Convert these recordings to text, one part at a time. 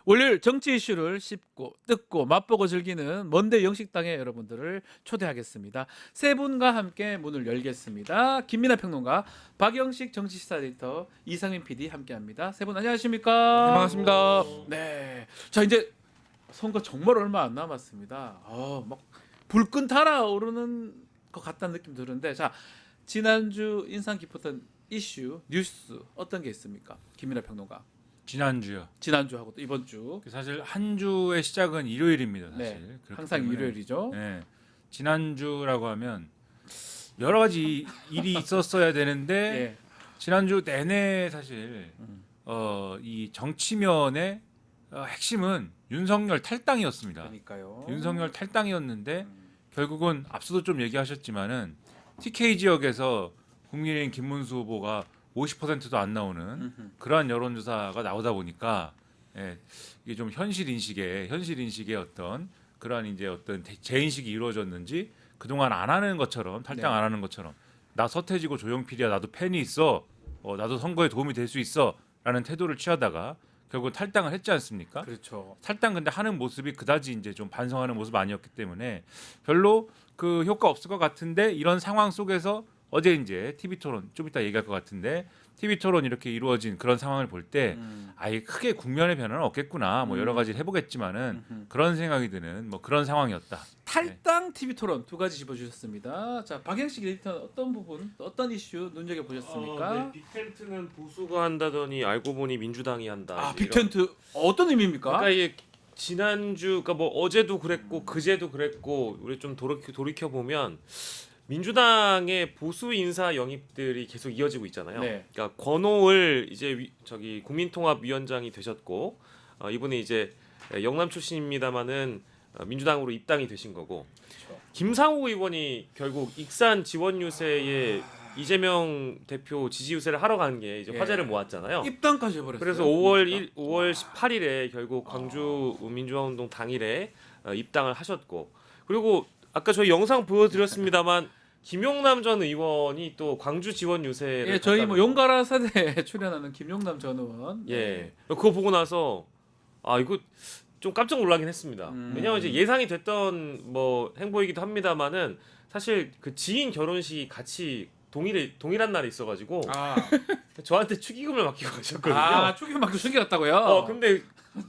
월요일 정치 이슈를 씹고 뜯고 맛보고 즐기는 먼데 영식당에 여러분들을 초대하겠습니다. 세 분과 함께 문을 열겠습니다. 김민하 평론가, 박영식 정치시사 에디터, 이상민 PD 함께합니다. 세 분 안녕하십니까? 네, 반갑습니다. 네, 자 이제 선거 정말 얼마 안 남았습니다. 막 불끈 달아오르는 것 같다는 느낌 드는데, 자 지난주 인상 깊었던 이슈 뉴스 어떤 게 있습니까? 김민하 평론가. 지난주요. 지난주하고 또 이번 주. 사실 한 주의 시작은 일요일입니다. 사실. 네, 그렇기 항상 때문에, 일요일이죠. 네, 지난주라고 하면 여러 가지 일이 있었어야 되는데 예. 지난주 내내 사실 이 정치면의 핵심은 윤석열 탈당이었습니다. 그러니까요. 윤석열 탈당이었는데 음. 결국은 앞서도 좀 얘기하셨지만은 TK 지역에서 국민의힘 김문수 후보가 50%도 안 나오는 음흠. 그러한 여론조사가 나오다 보니까 이게 좀 현실 인식의 어떤 그러한 이제 어떤 재인식이 이루어졌는지 그동안 안 하는 것처럼 탈당 네. 안 하는 것처럼 나 서태지고 조용필이야 나도 팬이 있어 나도 선거에 도움이 될 수 있어라는 태도를 취하다가 결국 탈당을 했지 않습니까? 그렇죠. 탈당 근데 하는 모습이 그다지 이제 좀 반성하는 모습 아니었기 때문에 별로 그 효과 없을 것 같은데 이런 상황 속에서 어제 이제 TV 토론 좀 이따 얘기할 것 같은데 TV 토론 이렇게 이루어진 그런 상황을 볼 때 아예 크게 국면의 변화는 없겠구나 뭐 여러 가지를 해보겠지만은 그런 생각이 드는 뭐 그런 상황이었다. 탈당 TV 토론 두 가지 짚어주셨습니다. 자 박영식 에디터 어떤 부분, 어떤 이슈 눈여겨 보셨습니까? 네, 빅텐트는 보수가 한다더니 알고 보니 민주당이 한다. 이제 빅텐트 어떤 의미입니까? 그러니까 이게 지난주, 그러니까 뭐 어제도 그랬고 그제도 그랬고 우리 좀 돌이켜 보면 민주당의 보수 인사 영입들이 계속 이어지고 있잖아요. 네. 그러니까 권오을 이제 저기 국민통합위원장이 되셨고 이분이 이제 영남 출신입니다만은 민주당으로 입당이 되신 거고 그렇죠. 김상호 의원이 결국 익산 지원 유세에 이재명 대표 지지 유세를 하러 간 게 이제 예. 화제를 모았잖아요. 입당까지 해버렸어요. 그래서 5월 18일에 결국 광주 민주화운동 당일에 입당을 하셨고 그리고 아까 저희 영상 보여드렸습니다만 김용남 전 의원이 또 광주 지원 유세를 예, 저희 뭐 갔다는 거. 용가라 세대에 출연하는 김용남 전 의원. 예 그거 보고 나서 이거 좀 깜짝 놀라긴 했습니다. 왜냐하면 이제 예상이 됐던 뭐 행보이기도 합니다만은 사실 그 지인 결혼식이 같이 동일한 날에 있어가지고 저한테 축의금을 맡기고 가셨거든요. 축의금 받고 숨겨갔다고요? 근데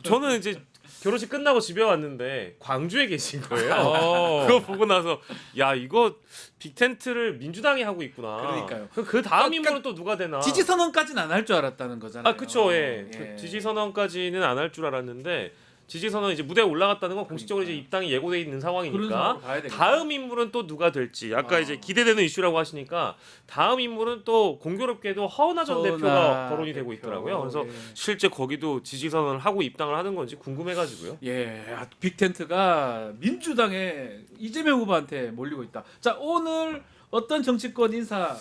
저는 이제 결혼식 끝나고 집에 왔는데 광주에 계신 거예요. 어. 그거 보고 나서 야 이거 빅텐트를 민주당이 하고 있구나. 그러니까요. 그 다음 그러니까 인물은 또 누가 되나? 지지 선언까지는 안 할 줄 알았다는 거잖아요. 그쵸. 예. 예. 지지 선언까지는 안 할 줄 알았는데 지지 선언 이제 무대에 올라갔다는 건 공식적으로 이제 입당이 예고돼 있는 그런 상황이니까 상황으로 가야 되겠죠. 다음 인물은 또 누가 될지 아까 이제 기대되는 이슈라고 하시니까 다음 인물은 또 공교롭게도 허은하 전 대표가 거론이 되고 있더라고요. 그래서 예. 실제 거기도 지지 선언을 하고 입당을 하는 건지 궁금해가지고요. 예, 빅텐트가 민주당의 이재명 후보한테 몰리고 있다. 자, 오늘 어떤 정치권 인사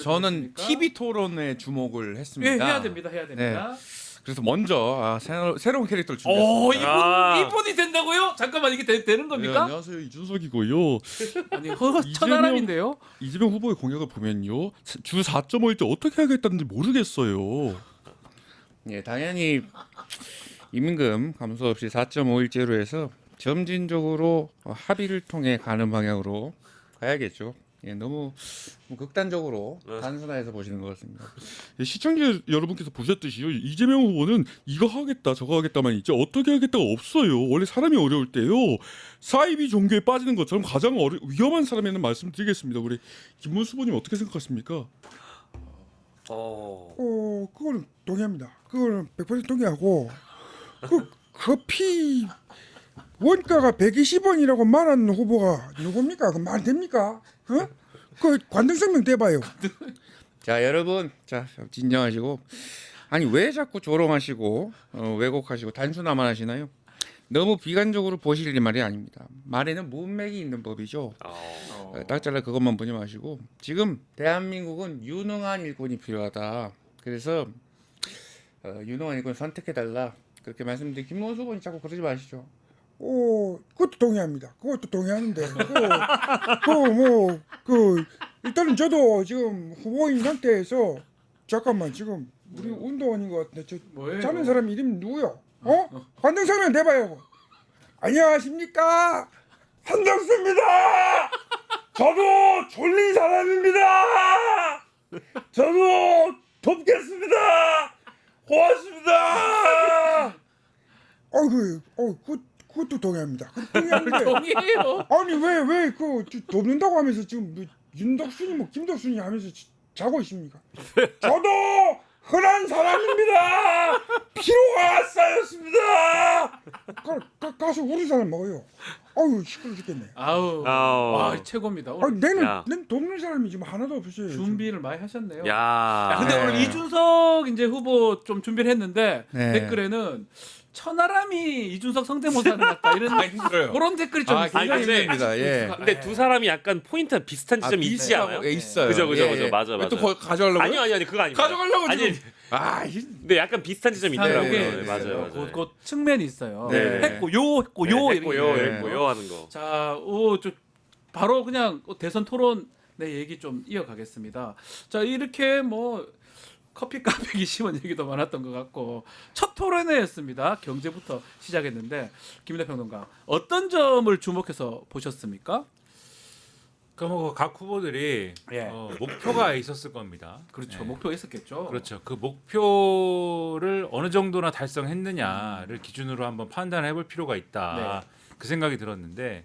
저는 TV 토론에 주목을 예, 했습니다. 해야 됩니다. 해야 됩니다. 그래서 먼저 새로운 캐릭터를 준비했습니다. 이분이 된다고요? 잠깐만 이게 되는 겁니까? 안녕하세요, 이준석이고요. 아니, 천하람인데요. 이재명 후보의 공약을 보면요, 주 4.5일 때 어떻게 하겠다는지 모르겠어요. 예, 당연히 임금 감소 없이 4.5일제로 해서 점진적으로 합의를 통해 가는 방향으로 가야겠죠. 예, 너무 극단적으로 단순화해서 보시는 것 같습니다. 시청자 여러분께서 보셨듯이요, 이재명 후보는 이거 하겠다 저거 하겠다만 있지 어떻게 하겠다가 없어요. 원래 사람이 어려울 때요, 사이비 종교에 빠지는 것처럼 가장 위험한 사람에는 말씀드리겠습니다. 우리 김문수 후보님 어떻게 생각하십니까? 그거는 동의합니다. 그거는 100% 동의하고 그 커피 원가가 120원이라고 말하는 후보가 누굽니까? 그 말 됩니까? 그 관등성명 대봐요. 자, 여러분, 진정하시고, 아니 왜 자꾸 조롱하시고 왜곡하시고 단순화만 하시나요? 너무 비관적으로 보실 말이 아닙니다. 말에는 문맥이 있는 법이죠. 딱 잘라 그것만 보지 마시고, 지금 대한민국은 유능한 일꾼이 필요하다. 그래서 유능한 일꾼 선택해달라, 그렇게 말씀드린 김문수 후보님 자꾸 그러지 마시죠. 그것도 동의합니다. 그것도 동의하는데 일단은 저도 지금 후보인 상태에서 잠깐만, 지금 우리 운동원인 것 같은데 뭐예요? 자는 사람 이름이 누구요? 한정수면 내봐요. 안녕하십니까? 한정수입니다. 저도 졸린 사람입니다. 저도 돕겠습니다. 고맙습니다. 그것도 동의합니다. 동의하는데 동의해요. 아니 왜그 돕는다고 하면서 지금 뭐 윤덕순이 뭐 김덕순이 하면서 자고 있습니까? 저도 흔한 사람입니다. 피로가 쌓였습니다. 가서 우리 사람 먹어요. 아유 시끄러 죽겠네. 아우, 아우. 와 최고입니다. 오늘 아니 내는 야. 돕는 사람이 지금 하나도 없어요. 준비를 많이 하셨네요. 야. 근데 네. 오늘 이준석 이제 후보 좀 준비를 했는데 네. 댓글에는 천하람이 이준석 성대모사는 같다 이런 힘들어요. 그런 댓글이 좀 아, 있어요. 굉장히 힘듭니다. 예. 근데 두 사람이 약간 포인트가 비슷한 지점이 있지 않아요? 예, 있어요. 그죠, 그죠, 예, 그죠. 예. 맞아, 왜 또 맞아. 가져가려고? 아니 그거 아니고. 가져가려고 아니, 지금. 아, 근데 약간 비슷한 지점이 있더라고요. 이게 네, 맞아요. 그 측면이 있어요. 네. 했고 요 했고 요 네, 이렇게. 했고요, 네. 했고요 하는 거. 자, 저 바로 그냥 대선 토론 내 얘기 좀 이어가겠습니다. 자, 이렇게 뭐 커피 까베기 심은 얘기도 많았던 것 같고 첫 토론회였습니다. 경제부터 시작했는데 김민하 평론가 어떤 점을 주목해서 보셨습니까? 그각 후보들이 예. 목표가 있었을 겁니다. 그렇죠. 네. 목표가 있었겠죠. 그렇죠. 그 목표를 어느 정도나 달성했느냐를 기준으로 한번 판단해 볼 필요가 있다. 그 생각이 들었는데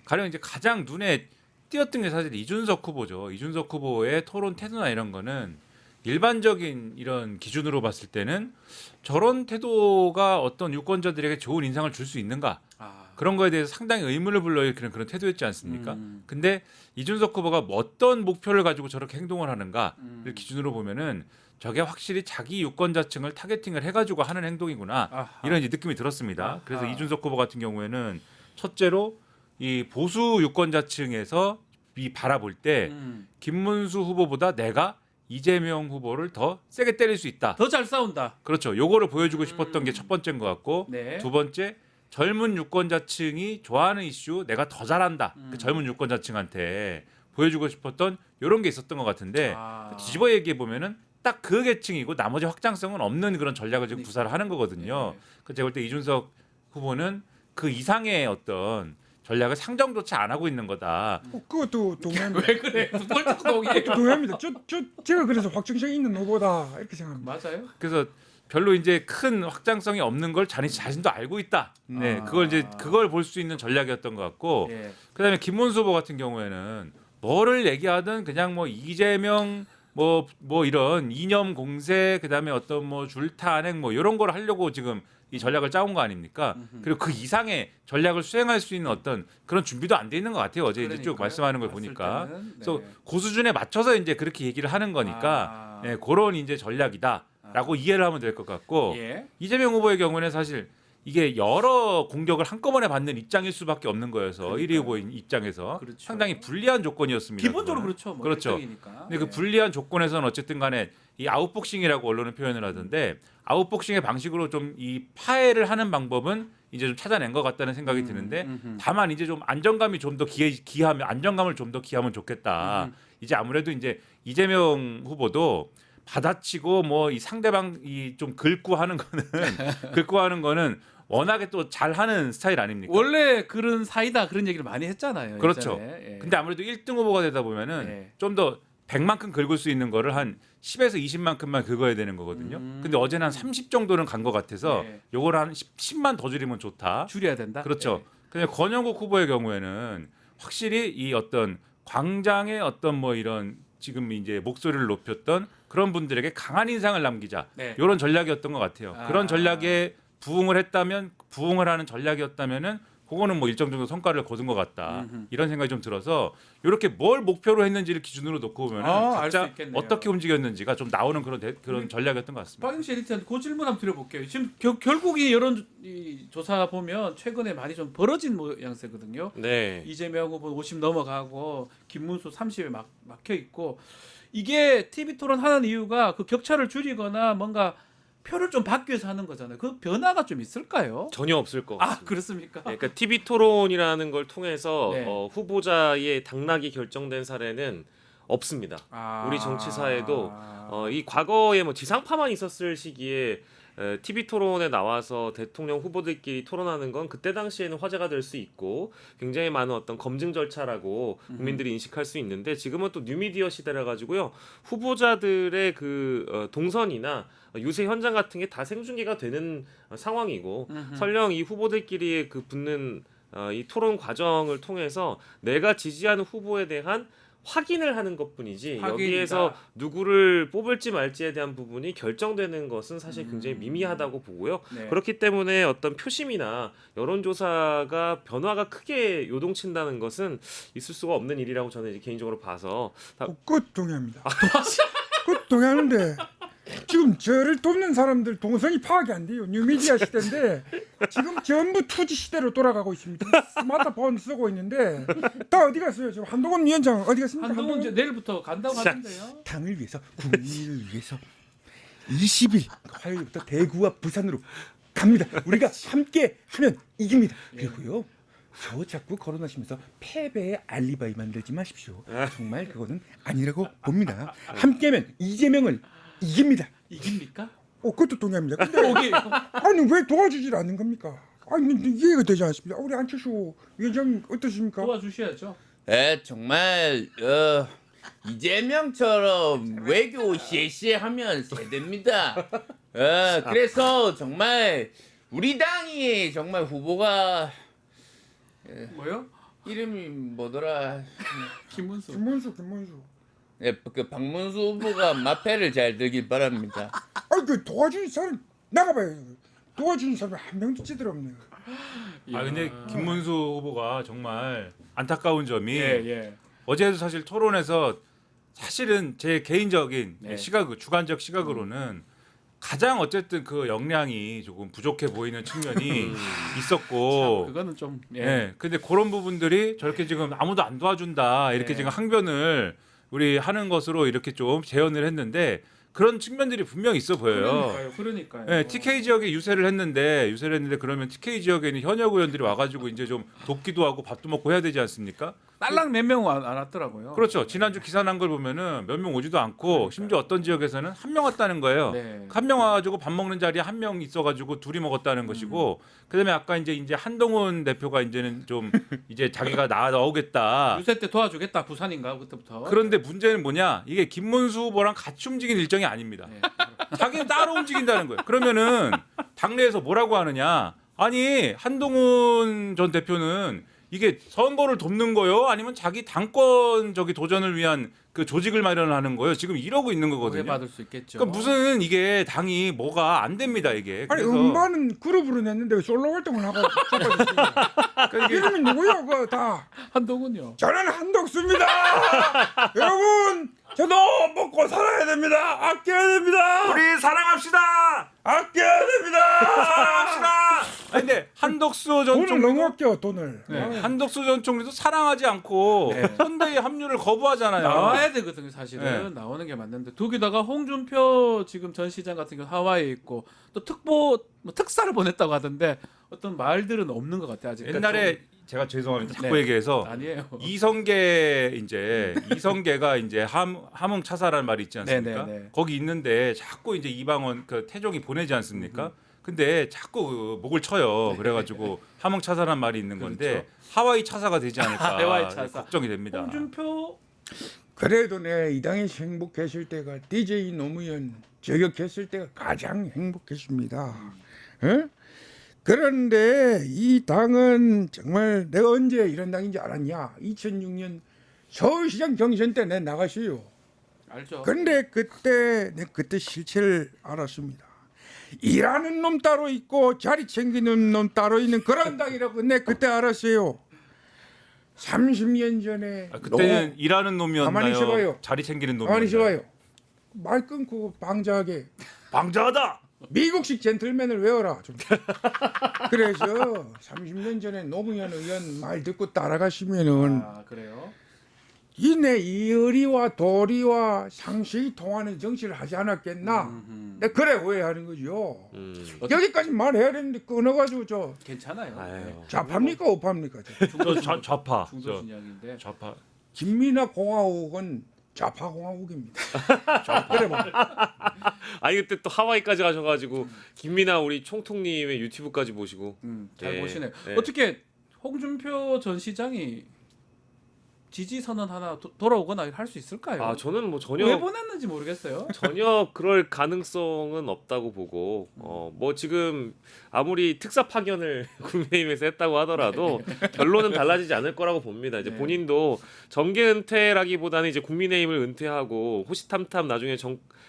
가령 이제 가장 눈에 띄었던 게 사실 이준석 후보죠. 이준석 후보의 토론 태도나 이런 거는 일반적인 이런 기준으로 봤을 때는 저런 태도가 어떤 유권자들에게 좋은 인상을 줄 수 있는가? 아, 그런 거에 대해서 상당히 의문을 불러일으키는 그런 태도였지 않습니까? 음. 근데 이준석 후보가 뭐 어떤 목표를 가지고 저렇게 행동을 하는가를 기준으로 보면은 저게 확실히 자기 유권자층을 타겟팅을 해가지고 하는 행동이구나 아하. 이런 이제 느낌이 들었습니다. 아하. 그래서 이준석 후보 같은 경우에는 첫째로 이 보수 유권자층에서 이 바라볼 때 김문수 후보보다 내가 이재명 후보를 더 세게 때릴 수 있다. 더 잘 싸운다. 그렇죠. 요거를 보여주고 싶었던 게 첫 번째인 것 같고 네. 두 번째 젊은 유권자층이 좋아하는 이슈 내가 더 잘한다. 그 젊은 유권자층한테 보여주고 싶었던 이런 게 있었던 것 같은데 아. 뒤집어 얘기해 보면은 딱 그 계층이고 나머지 확장성은 없는 그런 전략을 지금 그러니까. 구사를 하는 거거든요. 네. 그래서 제가 볼 때 이준석 후보는 그 이상의 어떤 전략을 상정조차 안 하고 있는 거다. 그것도 동의합니다. 왜 그래? 두 번째 동의. 동의합니다. 제가 그래서 확정성 있는 후보다 이렇게 생각합니다. 맞아요. 그래서 별로 이제 큰 확장성이 없는 걸 자신도 알고 있다. 네, 그걸 볼 수 있는 전략이었던 것 같고, 예. 그다음에 김문수 후보 같은 경우에는 뭐를 얘기하든 그냥 뭐 이재명 뭐 이런 이념 공세, 그다음에 어떤 뭐 줄타행 뭐 이런 걸 하려고 지금 이 전략을 짜온 거 아닙니까? 그리고 그 이상의 전략을 수행할 수 있는 어떤 그런 준비도 안 돼 있는 것 같아요. 어제 이제 쭉 그러니까요. 말씀하는 걸 봤을 보니까. 때는, 네. 그래서 그 수준에 맞춰서 이제 그렇게 얘기를 하는 거니까 아. 네, 그런 이제 전략이다라고 이해를 하면 될 것 같고 예. 이재명 후보의 경우는 사실 이게 여러 공격을 한꺼번에 받는 입장일 수밖에 없는 거여서 1위 후보인 입장에서 그렇죠. 상당히 불리한 조건이었습니다. 기본적으로 그거는. 그렇죠. 뭐 그렇죠. 1등이니까. 근데 그 불리한 조건에서는 어쨌든 간에 이 아웃복싱이라고 언론은 표현을 하던데 아웃복싱의 방식으로 좀 이 파해를 하는 방법은 이제 좀 찾아낸 것 같다는 생각이 드는데 다만 이제 좀 안정감이 좀 더 기하면 안정감을 좀 더 기하면 좋겠다. 이제 아무래도 이제 이재명 후보도 받아치고 뭐 이 상대방 이 좀 긁고 하는 거는 워낙에 또 잘하는 스타일 아닙니까? 원래 그런 사이다 그런 얘기를 많이 했잖아요. 그렇죠. 예전에. 예. 근데 아무래도 1등 후보가 되다 보면은 네. 좀 더 100만큼 긁을 수 있는 거를 한 10에서 20만큼만 긁어야 되는 거거든요. 근데 어제는 한 30 정도는 간 것 같아서 네. 요걸 한 10만 더 줄이면 좋다. 줄여야 된다. 그렇죠. 예. 근데 권영국 후보의 경우에는 확실히 이 어떤 광장의 어떤 뭐 이런 지금 이제 목소리를 높였던 그런 분들에게 강한 인상을 남기자. 네. 이런 전략이었던 것 같아요. 아. 그런 전략에 부응을 하는 전략이었다면은 그거는 뭐 일정 정도 성과를 거둔 것 같다. 이런 생각이 좀 들어서 이렇게 뭘 목표로 했는지를 기준으로 놓고 보면 알 수 각자 있겠네요. 어떻게 움직였는지가 좀 나오는 그런 전략이었던 것 같습니다. 박영씨 에디터한테 그 질문 한번 드려볼게요. 지금 결국 이 여론 이 조사 보면 최근에 많이 좀 벌어진 모양새거든요. 네. 이재명 후보 50 넘어가고 김문수 30에 막혀 있고 이게 TV 토론 하는 이유가 그 격차를 줄이거나 뭔가 표를 좀 받기 위해서 하는 거잖아요. 그 변화가 좀 있을까요? 전혀 없을 것 같습니다. 아 그렇습니까? 그러니까 TV 토론이라는 걸 통해서 네. 후보자의 당락이 결정된 사례는 없습니다. 아. 우리 정치사에도 이 과거에 뭐 지상파만 있었을 시기에 TV 토론에 나와서 대통령 후보들끼리 토론하는 건 그때 당시에는 화제가 될 수 있고 굉장히 많은 어떤 검증 절차라고 국민들이 인식할 수 있는데 지금은 또 뉴미디어 시대라 가지고요 후보자들의 그 동선이나 유세 현장 같은 게 다 생중계가 되는 상황이고 설령 이 후보들끼리 그 붙는 이 토론 과정을 통해서 내가 지지하는 후보에 대한 확인을 하는 것뿐이지 확인이다. 여기에서 누구를 뽑을지 말지에 대한 부분이 결정되는 것은 사실 굉장히 미미하다고 보고요. 네. 그렇기 때문에 어떤 표심이나 여론조사가 변화가 크게 요동친다는 것은 있을 수가 없는 일이라고 저는 이제 개인적으로 봐서 끝 동의합니다. 끝 동의하는데 지금 저를 돕는 사람들 동선이 파악이 안 돼요. 뉴미디어 시대인데 지금 전부 투지 시대로 돌아가고 있습니다. 스마트폰 쓰고 있는데 다 어디 갔어요? 지금 한동훈 위원장 어디 갔습니까? 한동훈 이제 내일부터 간다고 하던데요. 당을 위해서 국민을 위해서 20일 화요일부터 대구와 부산으로 갑니다. 우리가 함께 하면 이깁니다. 그리고요. 저 자꾸 거론하시면서 패배의 알리바이 만들지 마십시오. 정말 그거는 아니라고 봅니다. 함께하면 이재명을 이깁니다. 이깁니까? 그것도 동의합니다. 근데 오기. 아니 왜 도와주질 않는 겁니까? 아니 이해가 되지 않습니다. 우리 안철수 위원장 어떠십니까? 도와주셔야죠. 정말 이재명처럼 외교 시시하면 세됩니다. 그래서 정말 우리 당이 정말 후보가 뭐요? 이름이 뭐더라? 김문수. 김문수. 그 박문수 후보가 마패를 잘 들길 바랍니다. 그 도와주는 사람 나가봐요. 도와주는 사람 한 명도 제대로 없네요. 아 근데 김문수 후보가 정말 안타까운 점이 예. 어제도 사실 토론에서 사실은 제 개인적인 네. 주관적 시각으로는 가장 어쨌든 그 역량이 조금 부족해 보이는 측면이 있었고 그거는 좀 예. 근데 그런 부분들이 저렇게 지금 아무도 안 도와준다 이렇게 네. 지금 항변을 우리 하는 것으로 이렇게 좀 재현을 했는데 그런 측면들이 분명히 있어 보여요. 그러니까요. 예, TK 지역에 유세를 했는데 그러면 TK 지역에 있는 현역 의원들이 와가지고 이제 좀 돕기도 하고 밥도 먹고 해야 되지 않습니까? 딸랑 몇 명 안 왔더라고요. 그렇죠. 지난주 기사 난 걸 보면은 몇 명 오지도 않고 심지어 어떤 지역에서는 한 명 왔다는 거예요. 네. 한 명 와가지고 밥 먹는 자리에 한 명 있어가지고 둘이 먹었다는 것이고 그다음에 아까 이제 한동훈 대표가 이제는 좀 이제 자기가 나오겠다. 유세 때 도와주겠다 부산인가 그때부터. 그런데 문제는 뭐냐? 이게 김문수 후보랑 같이 움직인 일정이 아닙니다. 네. 자기는 따로 움직인다는 거예요. 그러면은 당내에서 뭐라고 하느냐? 아니 한동훈 전 대표는 이게 선거를 돕는 거요? 아니면 자기 당권 도전을 위한 그 조직을 마련하는 거예요? 지금 이러고 있는 거거든요. 받을 수 있겠죠. 그러니까 무슨 이게 당이 뭐가 안 됩니다 이게. 아니 그래서 음반은 그룹으로 냈는데 왜 솔로 활동을 하고 싶어졌습니까? 그러니까 이게 이름이 누구요? 그거 다 한동훈요. 저는 한덕수입니다. 여러분 저도 먹고 살아야 됩니다. 아껴야 됩니다. 우리 사랑합시다. 아껴야 됩니다. 사랑합시다. 아니 근데 한덕수 전 돈을 너무 총리도 아껴 돈을. 네. 한덕수 전 총리도 사랑하지 않고 네. 현대의 합류를 거부하잖아요. 나와야 되거든요 사실은. 네. 나오는 게 맞는데 거기다가 홍준표 지금 전 시장 같은 경우 하와이에 있고 또 특사를 보냈다고 하던데 어떤 말들은 없는 것 같아요 아직. 옛날에 제가 죄송합니다. 자꾸 네. 얘기해서 아니에요. 이성계가 이제 함흥 차사라는 말이 있지 않습니까? 네네네. 거기 있는데 자꾸 이제 이방원 그 태종이 보내지 않습니까? 근데 자꾸 그 목을 쳐요. 그래가지고 함흥 차사라는 말이 있는 건데 그렇죠. 하와이 차사가 되지 않을까 하와이 차사. 걱정이 됩니다. 홍준표 그래도 내 이 당에서 행복했을 때가 DJ 노무현 저격했을 때가 가장 행복했습니다. 어? 그런데 이 당은 정말 내가 언제 이런 당인지 알았냐? 2006년 서울시장 경선 때 내 나갔어요. 알죠. 근데 그때 실체를 알았습니다. 일하는 놈 따로 있고 자리 챙기는 놈 따로 있는 그런 당이라고 내 그때 알았어요. 30년 전에 그때는 일하는 놈이었나요? 가만히 있어봐요. 자리 챙기는 놈이었나요? 가만히 있어봐요. 말 끊고 방자하게 방자하다. 미국식 젠틀맨을 외워라 좀. 그래서 30년 전에 노무현 의원 말 듣고 따라가시면은 그래요. 이내 이의리와 도리와 상식이 통하는 정치를 하지 않았겠나? 내가 그래 오해하는 거죠. 여기까지 말해야 되는데 끊어가지고 저 괜찮아요. 아유. 좌파입니까 우파입니까? 저 좌파. 중도 진영인데. 좌파. 김민하 공화국은 좌파 공화국입니다. 그래 봐. 아니 그때 또 하와이까지 가셔가지고 김민아 우리 총통님의 유튜브까지 보시고 잘 네. 보시네요. 네. 어떻게 홍준표 전 시장이 지지 선언 하나 돌아오거나 할 수 있을까요? 아 저는 뭐 왜 전혀 보냈는지 모르겠어요. 전혀 그럴 가능성은 없다고 보고 뭐 지금 아무리 특사 파견을 국민의힘에서 했다고 하더라도 결론은 달라지지 않을 거라고 봅니다. 이제 네. 본인도 정계 은퇴라기보다는 이제 국민의힘을 은퇴하고 호시탐탐 나중에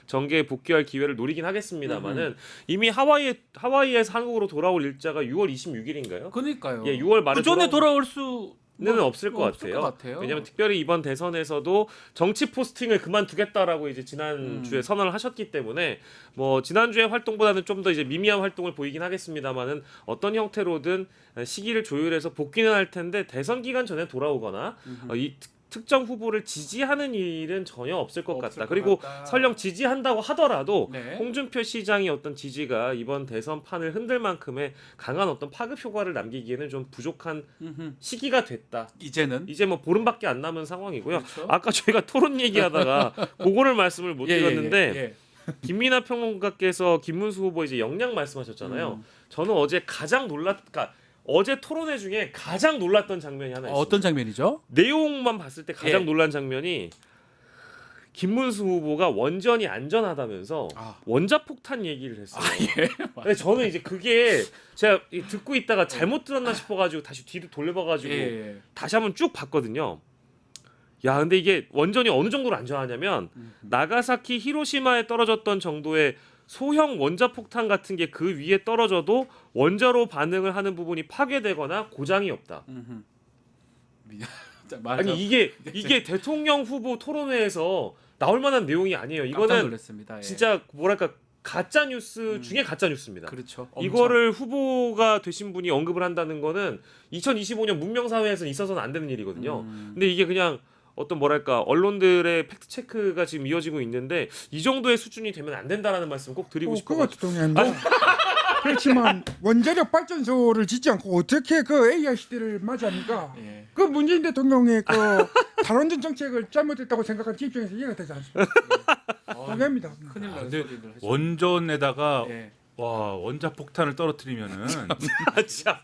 정계에 복귀할 기회를 노리긴 하겠습니다만은 이미 하와이에서 한국으로 돌아올 일자가 6월 26일인가요? 그러니까요. 예, 6월 말에 그 전에 돌아올 수 는 없을 것 없을 같아요. 것 같아요. 왜냐하면 특별히 이번 대선에서도 정치 포스팅을 그만두겠다라고 이제 지난 주에 선언을 하셨기 때문에 뭐 지난 주의 활동보다는 좀 더 이제 미미한 활동을 보이긴 하겠습니다만은 어떤 형태로든 시기를 조율해서 복귀는 할 텐데 대선 기간 전에 돌아오거나 이 특정 후보를 지지하는 일은 전혀 없을 것 없을 같다. 것 그리고 같다. 설령 지지한다고 하더라도 네. 홍준표 시장의 어떤 지지가 이번 대선 판을 흔들 만큼의 강한 어떤 파급 효과를 남기기에는 좀 부족한 시기가 됐다. 이제는 이제 뭐 보름밖에 안 남은 상황이고요. 그렇죠. 아까 저희가 토론 얘기하다가 그거를 말씀을 못 드렸는데 예. 김민하 평론가께서 김문수 후보 이제 역량 말씀하셨잖아요. 저는 어제 그러니까 어제 토론회 중에 가장 놀랐던 장면이 하나 있어요. 어떤 장면이죠? 내용만 봤을 때 가장 예. 놀란 장면이 김문수 후보가 원전이 안전하다면서 아. 원자폭탄 얘기를 했어요. 근데 저는 이제 그게 제가 듣고 있다가 잘못 들었나 싶어가지고 다시 뒤로 돌려봐가지고 예. 다시 한번 쭉 봤거든요. 야, 근데 이게 원전이 어느 정도로 안전하냐면 나가사키, 히로시마에 떨어졌던 정도의 소형 원자폭탄 같은 게 그 위에 떨어져도 원자로 반응을 하는 부분이 파괴되거나 고장이 없다. 자, 맞아. 아니 이게 대통령 후보 토론회에서 나올 만한 내용이 아니에요. 깜짝 이거는 놀랐습니다. 예. 진짜 뭐랄까 가짜 뉴스 중에 가짜 뉴스입니다. 그렇죠. 이거를 후보가 되신 분이 언급을 한다는 거는 2025년 문명사회에서는 있어서는 안 되는 일이거든요. 근데 이게 그냥 어떤 뭐랄까 언론들의 팩트 체크가 지금 이어지고 있는데 이 정도의 수준이 되면 안 된다라는 말씀 꼭 드리고 싶어요. 그것도 동의합니다. 그렇지만 원자력 발전소를 짓지 않고 어떻게 그 AI 시대를 맞이합니까? 예. 그 문재인 대통령의 그 탈원전 정책을 잘못했다고 생각한 제 입장에서 이해가 되지 않습니다. 동의합니다. 큰일 날 근데 소리를 하죠. 원전에다가 예. 와 원자폭탄을 떨어뜨리면은 진짜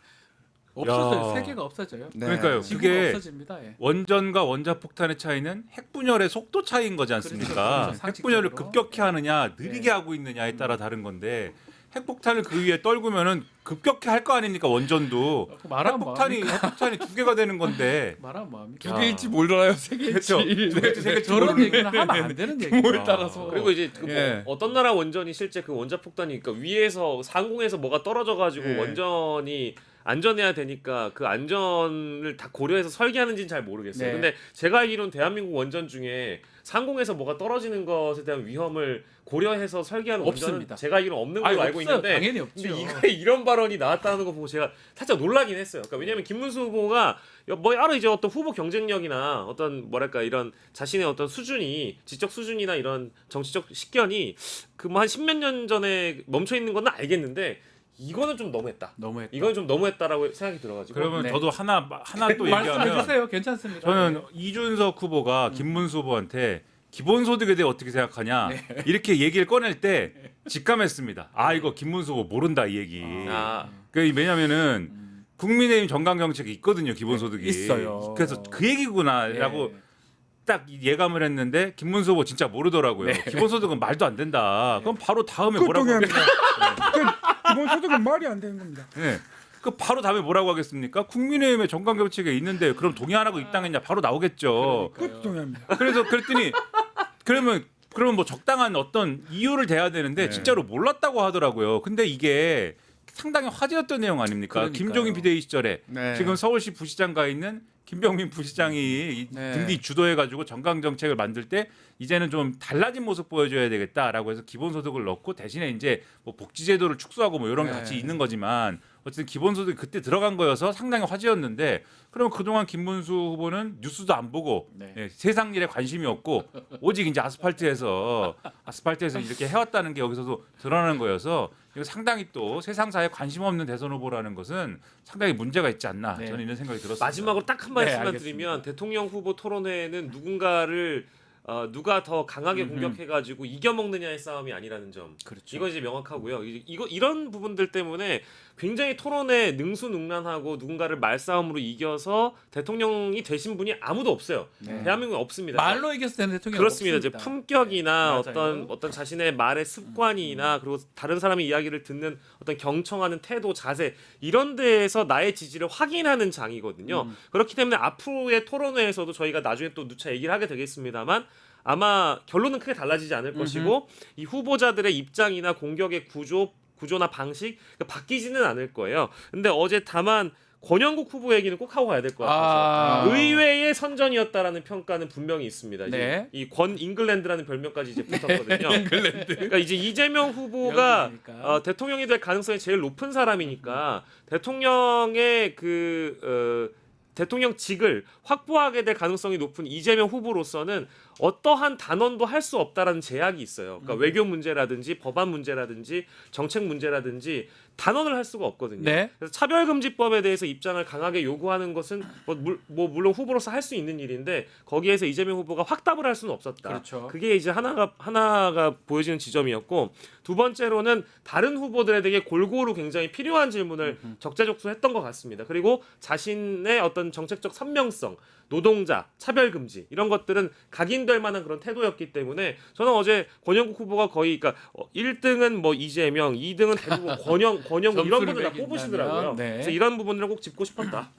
없어져요. 야. 세계가 없어져요. 네. 그러니까요. 지구가 그게 없어집니다. 예. 원전과 원자폭탄의 차이는 핵분열의 속도 차이인 거지 않습니까? 그렇죠. 핵분열을 상식적으로. 급격히 하느냐 느리게 하고 있느냐에 따라 다른 건데 핵폭탄을 그 위에 떨구면은 급격히 할 거 아닙니까 원전도 말하면 핵폭탄이 두 개가 되는 건데 말하면 뭐합니까? 두 개일지 몰라요, 세 개일지. 그렇죠. 세계 저런 얘기는 하면 안 되는 얘기예요. 규모에 따라서. 그리고 이제 그 뭐 예. 어떤 나라 원전이 실제 그 원자폭탄이 그러니까 위에서 상공에서 뭐가 떨어져가지고 예. 원전이 안전해야 되니까 그 안전을 다 고려해서 설계하는지는 잘 모르겠어요. 네. 근데 제가 알기로는 대한민국 원전 중에 상공에서 뭐가 떨어지는 것에 대한 위험을 고려해서 설계하는 없습니다. 원전은 제가 알기로는 없는 걸로 아니, 알고 없어요. 있는데 당연히 없죠. 근데 이거에 이런 발언이 나왔다는 거 보고 제가 살짝 놀라긴 했어요. 그러니까 왜냐하면 김문수 후보가 뭐 여러 이제 어떤 후보 경쟁력이나 어떤 뭐랄까 이런 자신의 어떤 수준이 지적 수준이나 이런 정치적 식견이 그 뭐 한 십몇 년 전에 멈춰 있는 건 알겠는데 이거는 좀 너무했다. 너무했다. 이건 좀 너무했다라고 생각이 들어가지고. 그러면 네. 저도 하나 또 얘기하면 말씀해주세요. 괜찮습니다. 저는 이준석 후보가 김문수 후보한테 기본소득에 대해 어떻게 생각하냐 이렇게 얘기를 꺼낼 때 직감했습니다. 아 이거 김문수 후보 모른다 이 얘기. 아, 왜냐면은 국민의힘 정강 정책이 있거든요 기본소득이. 있어요. 그래서 그 얘기구나라고 예. 딱 예감을 했는데 김문수 후보 진짜 모르더라고요. 기본소득은 말도 안 된다. 그럼 바로 다음에 그 뭐라고 동의합니다. 그 기본소득은 말이 안 되는 겁니다. 네. 그 바로 다음에 뭐라고 하겠습니까? 국민의힘의 정강 정책에 있는데 그럼 동의 안 하고 입당했냐 바로 나오겠죠. 그것도 동의합니다. 그래서 그랬더니 그러면 뭐 적당한 어떤 이유를 대야 되는데 진짜로 몰랐다고 하더라고요. 근데 이게 상당히 화제였던 내용 아닙니까? 그러니까요. 김종인 비대위 시절에 네. 지금 서울시 부시장 가 있는 김병민 부시장이 네. 등뒤 주도해가지고 정강 정책을 만들 때 이제는 좀 달라진 모습 보여줘야 되겠다라고 해서 기본소득을 넣고 대신에 이제 뭐 복지제도를 축소하고 뭐 이런 게 네. 같이 있는 거지만 어쨌든 기본소득이 그때 들어간 거여서 상당히 화제였는데 그러면 그동안 김문수 후보는 뉴스도 안 보고 네. 예, 세상 일에 관심이 없고 오직 이제 아스팔트에서 이렇게 해왔다는 게 여기서도 드러나는 거여서 이거 상당히 또 세상사에 관심 없는 대선 후보라는 것은 상당히 문제가 있지 않나 네. 저는 이런 생각이 들었습니다. 마지막으로 딱 한 네, 말씀만 알겠습니다. 드리면 대통령 후보 토론회는 누군가를 누가 더 강하게 공격해가지고 이겨먹느냐의 싸움이 아니라는 점. 그렇죠. 이건 이제 명확하고요. 이런 부분들 때문에 굉장히 토론에 능수능란하고 누군가를 말싸움으로 이겨서 대통령이 되신 분이 아무도 없어요. 네. 대한민국에 없습니다. 말로 이겼을 때는 대통령 그렇습니다. 이제 없습니다. 품격이나 맞아요. 어떤 자신의 말의 습관이나 그리고 다른 사람의 이야기를 듣는 어떤 경청하는 태도, 자세 이런 데에서 나의 지지를 확인하는 장이거든요. 그렇기 때문에 앞으로의 토론회에서도 저희가 나중에 또 누차 얘기를 하게 되겠습니다만 아마 결론은 크게 달라지지 않을 것이고 이 후보자들의 입장이나 공격의 구조나 방식 바뀌지는 않을 거예요. 근데 어제 다만 권영국 후보 얘기는 꼭 하고 가야 될 것 같아서 의외의 선전이었다라는 평가는 분명히 있습니다. 이제 네. 이 권 잉글랜드라는 별명까지 이제 붙었거든요. 그러니까 이제 이재명 후보가 영국이니까. 대통령이 될 가능성이 제일 높은 사람이니까 대통령의 대통령직을 확보하게 될 가능성이 높은 이재명 후보로서는 어떠한 단언도 할 수 없다라는 제약이 있어요. 그러니까 외교 문제라든지 법안 문제라든지 정책 문제라든지 단언을 할 수가 없거든요. 네. 그래서 차별금지법에 대해서 입장을 강하게 요구하는 것은 물론 후보로서 할 수 있는 일인데 거기에서 이재명 후보가 확답을 할 수는 없었다. 그렇죠. 그게 이제 하나가 보여지는 지점이었고 두 번째로는 다른 후보들에게 골고루 굉장히 필요한 질문을 적재적소했던 것 같습니다. 그리고 자신의 어떤 정책적 선명성, 노동자, 차별금지 이런 것들은 각인될 만한 그런 태도였기 때문에 저는 어제 권영국 후보가 거의 그러니까 1등은 뭐 이재명, 2등은 대부분 권영국 이런 분들 다 매긴다면, 뽑으시더라고요. 네. 그래서 이런 부분들을 꼭 짚고 싶었다.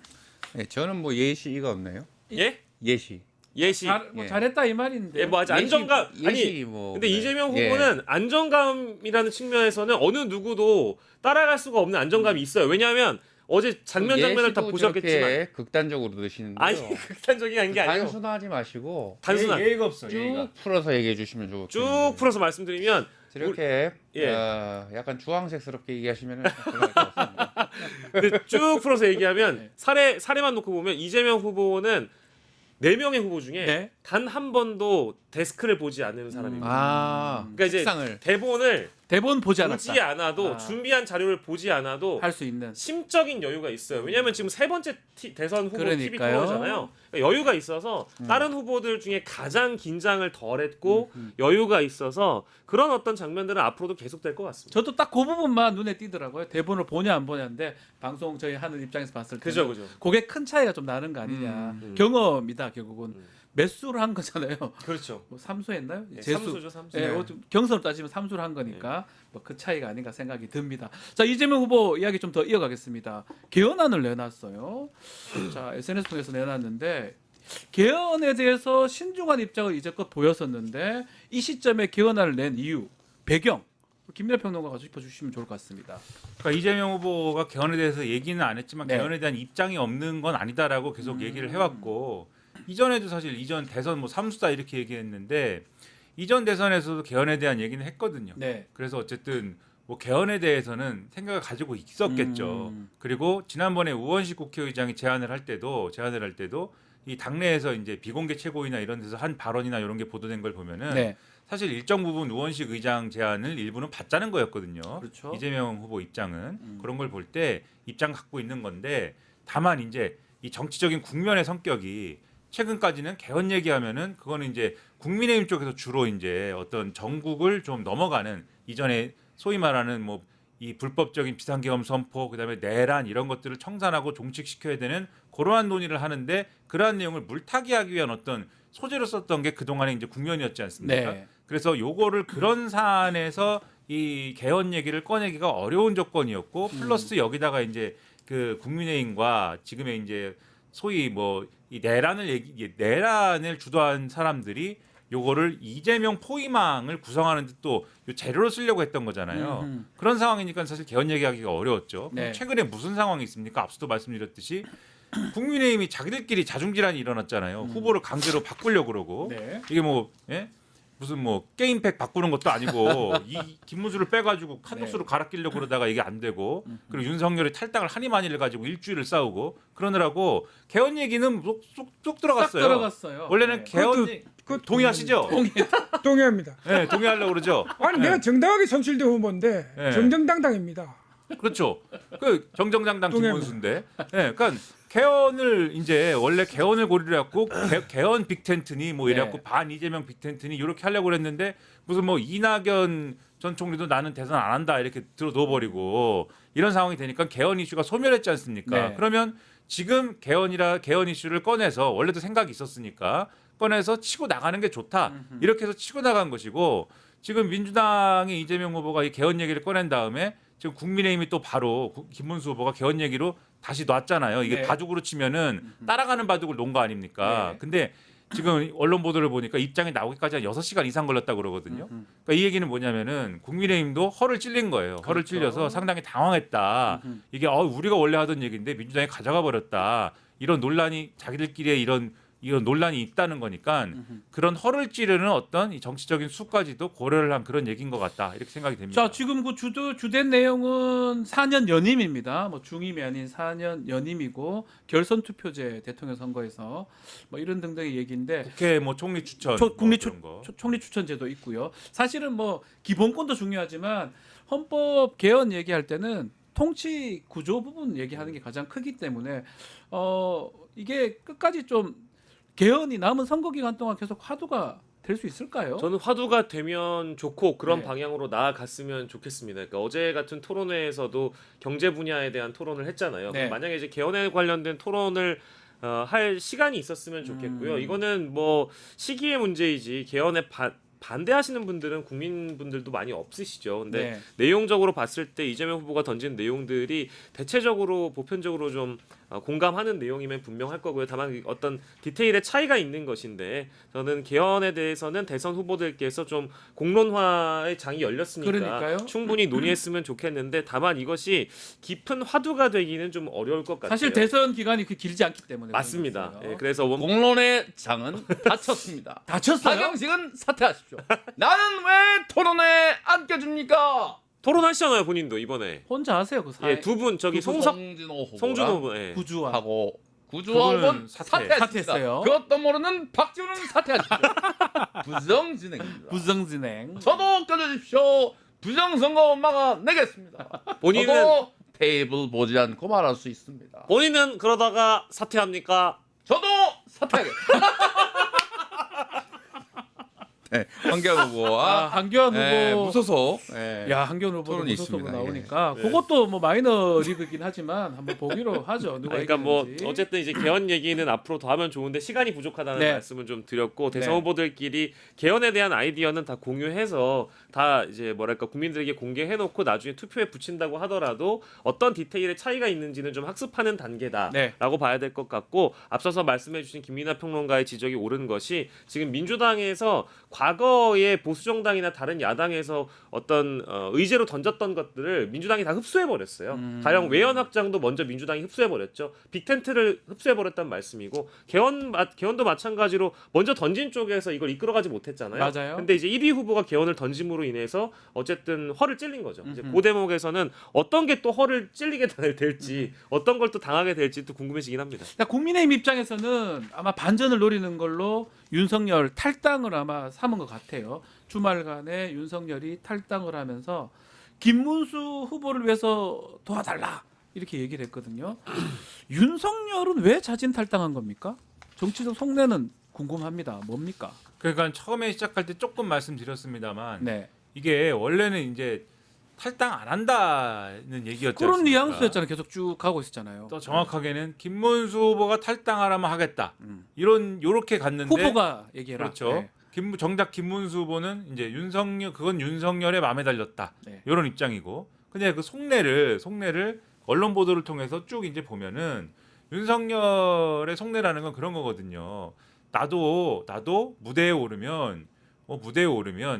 네, 저는 뭐 예시가 없나요? 예? 예시. 예시. 뭐 예. 잘했다 이 말인데. 예, 뭐 아직 안정감 예시 뭐. 근데 네. 이재명 예. 후보는 안정감이라는 측면에서는 어느 누구도 따라갈 수가 없는 안정감이 있어요. 왜냐하면 어제 장면을 다 예시도 보셨겠지만 저렇게 극단적으로 드시는데요. 아니 극단적인 게 아니고 단순하지 마시고 단순한 예의가 없어. 쭉 풀어서 얘기해 주시면 좋겠네요. 쭉 풀어서 말씀드리면 저렇게 예. 약간 주황색스럽게 얘기하시면 들어갈 것 같습니다. 근데 쭉 풀어서 얘기하면 사례만 놓고 보면 이재명 후보는 4명의 후보 중에 네. 단 한 번도 데스크를 보지 않는 사람입니다. 그러니까 이제 책상을 대본을 대본 보지 보지 않았다. 않아도 준비한 자료를 보지 않아도 할 수 있는. 심적인 여유가 있어요. 왜냐하면 지금 세 번째 대선 후보 TV 그러니까요. 토론이잖아요. 그러니까 여유가 있어서 다른 후보들 중에 가장 긴장을 덜했고 여유가 있어서 그런 어떤 장면들은 앞으로도 계속될 것 같습니다. 저도 딱 그 부분만 눈에 띄더라고요. 대본을 보냐 안 보냐인데 방송 저희 하는 입장에서 봤을 때 그죠. 그게 큰 차이가 좀 나는 거 아니냐. 경험이다 결국은. 매수를 한 거잖아요. 그렇죠. 뭐 삼수했나요? 네, 재수. 삼수죠, 삼수. 예, 경선을 따지면 삼수를 한 거니까 뭐 그 차이가 아닌가 생각이 듭니다. 자, 이재명 후보 이야기 좀 더 이어가겠습니다. 개헌안을 내놨어요. 자, SNS 통해서 내놨는데 개헌에 대해서 신중한 입장을 이제껏 보였었는데 이 시점에 개헌안을 낸 이유, 배경 김민하 평론가가 짚어주시면 좋을 것 같습니다. 그러니까 이재명 후보가 개헌에 대해서 얘기는 안 했지만 네. 개헌에 대한 입장이 없는 건 아니다라고 계속 얘기를 해왔고 이전에도 사실 이전 대선 뭐 삼수다 이렇게 얘기했는데 이전 대선에서도 개헌에 대한 얘기는 했거든요. 네. 그래서 어쨌든 뭐 개헌에 대해서는 생각을 가지고 있었겠죠. 음. 그리고 지난번에 우원식 국회의장이 제안을 할 때도 이 당내에서 이제 비공개 최고위나 이런 데서 한 발언이나 이런 게 보도된 걸 보면은 네. 사실 일정 부분 우원식 의장 제안을 일부는 받자는 거였거든요. 그렇죠. 이재명 후보 입장은 그런 걸 볼 때 입장 갖고 있는 건데 다만 이제 이 정치적인 국면의 성격이 최근까지는 개헌 얘기하면은 그거는 이제 국민의힘 쪽에서 주로 이제 어떤 정국을 좀 넘어가는 이전에 소위 말하는 뭐 이 불법적인 비상계엄 선포 그다음에 내란 이런 것들을 청산하고 종식시켜야 되는 그러한 논의를 하는데 그러한 내용을 물타기하기 위한 어떤 소재로 썼던 게 그동안의 이제 국면이었지 않습니까? 네. 그래서 요거를 그런 사안에서 이 개헌 얘기를 꺼내기가 어려운 조건이었고 플러스 여기다가 이제 그 국민의힘과 지금의 이제 소위 뭐 이 내란을 주도한 사람들이 요거를 이재명 포위망을 구성하는 데 또 재료로 쓰려고 했던 거잖아요. 그런 상황이니까 사실 개헌 얘기하기가 어려웠죠. 네. 최근에 무슨 상황이 있습니까? 앞서도 말씀드렸듯이 국민의힘이 자기들끼리 자중질환이 일어났잖아요. 후보를 강제로 바꾸려고 그러고 네. 이게 뭐 무슨 뭐 게임팩 바꾸는 것도 아니고 이 김문수를 빼가지고 칸독수로 갈아 끼려고 그러다가 이게 안 되고 그리고 윤석열이 탈당을 한이만이를 가지고 일주일을 싸우고 그러느라고 개헌 얘기는 쏙 들어갔어요. 싹 들어갔어요. 원래는 네. 개헌 그것도 동의하시죠? 동의합니다. 네, 동의하려고 그러죠. 아니 네. 내가 정당하게 선출된 후보인데 네. 정정당당입니다. 그렇죠. 그 정정당당 김문수인데. 네, 그러니까 개헌을 이제 원래 개헌을 고리로 해갖고 개헌 빅텐트니 뭐 이래갖고 네. 반 이재명 빅텐트니 이렇게 하려고 그랬는데 무슨 뭐 이낙연 전 총리도 나는 대선 안 한다 이렇게 들어 넣어버리고 이런 상황이 되니까 개헌 이슈가 소멸했지 않습니까? 네. 그러면 지금 개헌 이슈를 꺼내서 원래도 생각이 있었으니까 꺼내서 치고 나가는 게 좋다 이렇게 해서 치고 나간 것이고 지금 민주당의 이재명 후보가 이 개헌 얘기를 꺼낸 다음에 지금 국민의힘이 또 바로 김문수 후보가 개헌 얘기로 다시 놨잖아요. 이게 네. 바둑으로 치면은 따라가는 바둑을 놓은 거 아닙니까? 네. 근데 지금 언론 보도를 보니까 입장에 나오기까지 한 6시간 이상 걸렸다고 그러거든요. 그러니까 이 얘기는 뭐냐면은 국민의힘도 허를 찔린 거예요. 허를 그렇죠. 찔려서 상당히 당황했다. 이게 우리가 원래 하던 얘기인데 민주당이 가져가 버렸다. 이런 논란이 자기들끼리의 이런 논란이 있다는 거니까 그런 허를 찌르는 어떤 이 정치적인 수까지도 고려를 한 그런 얘기인 것 같다 이렇게 생각이 됩니다. 자, 지금 그 주된 내용은 4년 연임입니다. 뭐 중임이 아닌 4년 연임이고 결선 투표제 대통령 선거에서 뭐 이런 등등의 얘기인데 국회 뭐 총리 추천, 국리 뭐 그런 거. 총리 추천제도 있고요. 사실은 뭐 기본권도 중요하지만 헌법 개헌 얘기할 때는 통치 구조 부분 얘기하는 게 가장 크기 때문에 이게 끝까지 좀 개헌이 남은 선거 기간 동안 계속 화두가 될 수 있을까요? 저는 화두가 되면 좋고 그런 네. 방향으로 나아갔으면 좋겠습니다. 그러니까 어제 같은 토론회에서도 경제 분야에 대한 토론을 했잖아요. 네. 만약에 이제 개헌에 관련된 토론을 할 시간이 있었으면 좋겠고요. 이거는 뭐 시기의 문제이지 개헌에 반대하시는 분들은 국민분들도 많이 없으시죠. 근데 네. 내용적으로 봤을 때 이재명 후보가 던진 내용들이 대체적으로 보편적으로 좀 공감하는 내용이면 분명할 거고요. 다만 어떤 디테일의 차이가 있는 것인데 저는 개헌에 대해서는 대선 후보들께서 좀 공론화의 장이 열렸으니까 그러니까요. 충분히 논의했으면 좋겠는데 다만 이것이 깊은 화두가 되기는 좀 어려울 것 같아요. 사실 대선 기간이 그렇게 길지 않기 때문에 맞습니다. 그런 거였어요. 예, 그래서 공론의 장은 닫혔습니다. 다쳤어요? 박영식은 사퇴하십시오. 나는 왜 토론에 안 껴줍니까? 토론하시잖아요 본인도 이번에. 혼자 하세요 그 사회 예, 두 분 저기 송진호 후보랑 송준호 후보. 예. 구주와 하고 그분은 구주하고는 사퇴. 사퇴했어요. 그것도 모르는 박지원은 사퇴하십시오. 부정진행입니다. 부정진행. 저도 껴주십시오. 부정선거 막아내겠습니다. 본인은 저도 테이블 보지 않고 말할 수 있습니다. 본인은 그러다가 사퇴합니까? 저도 사퇴하겠습니다. 네, 황교안 후보와 한교안 후보. 무소속. 예. 야, 한교안 후보도 토론이 무소속으로 있습니다. 나오니까 예. 그것도 뭐 마이너 리그긴 하지만 한번 보기로 하죠. 누가 그러니까 뭐 이기는지. 어쨌든 이제 개헌 얘기는 앞으로 더 하면 좋은데 시간이 부족하다는 네. 말씀을 좀 드렸고 대선 네. 후보들끼리 개헌에 대한 아이디어는 다 공유해서 다 이제 뭐랄까 국민들에게 공개해놓고 나중에 투표에 붙인다고 하더라도 어떤 디테일의 차이가 있는지는 좀 학습하는 단계다라고 네. 봐야 될 것 같고 앞서서 말씀해주신 김민하 평론가의 지적이 옳은 것이 지금 민주당에서 과거의 보수 정당이나 다른 야당에서 어떤 의제로 던졌던 것들을 민주당이 다 흡수해 버렸어요. 가령 외연 확장도 먼저 민주당이 흡수해 버렸죠. 빅텐트를 흡수해 버렸단 말씀이고 개헌도 마찬가지로 먼저 던진 쪽에서 이걸 이끌어가지 못했잖아요. 맞아요. 근데 이제 1위 후보가 개헌을 던짐으로 인해서 어쨌든 허를 찔린 거죠. 이제 그 대목에서는 어떤 게 또 허를 찔리게 될지 어떤 걸 또 당하게 될지 또 궁금해지긴 합니다. 그러니까 국민의힘 입장에서는 아마 반전을 노리는 걸로 윤석열 탈당을 아마 삼은 것 같아요. 주말간에 윤석열이 탈당을 하면서 김문수 후보를 위해서 도와달라 이렇게 얘기를 했거든요. 윤석열은 왜 자진 탈당한 겁니까? 정치적 속내는 궁금합니다. 뭡니까? 그러니까 처음에 시작할 때 조금 말씀드렸습니다만 네. 이게 원래는 이제 탈당 안 한다는 얘기였지 그런 않습니까? 뉘앙스였잖아요. 계속 쭉 가고 있었잖아요. 또 정확하게는 김문수 후보가 탈당하라면 하겠다. 요렇게 갔는데 후보가 얘기해라. 그렇죠. 네. 정작 김문수 후보는 이제 그건 윤석열의 마음에 달렸다. 네. 이런 입장이고. 근데 그 속내를 언론 보도를 통해서 쭉 이제 보면은 윤석열의 속내라는 건 그런 거거든요. 나도 무대에 오르면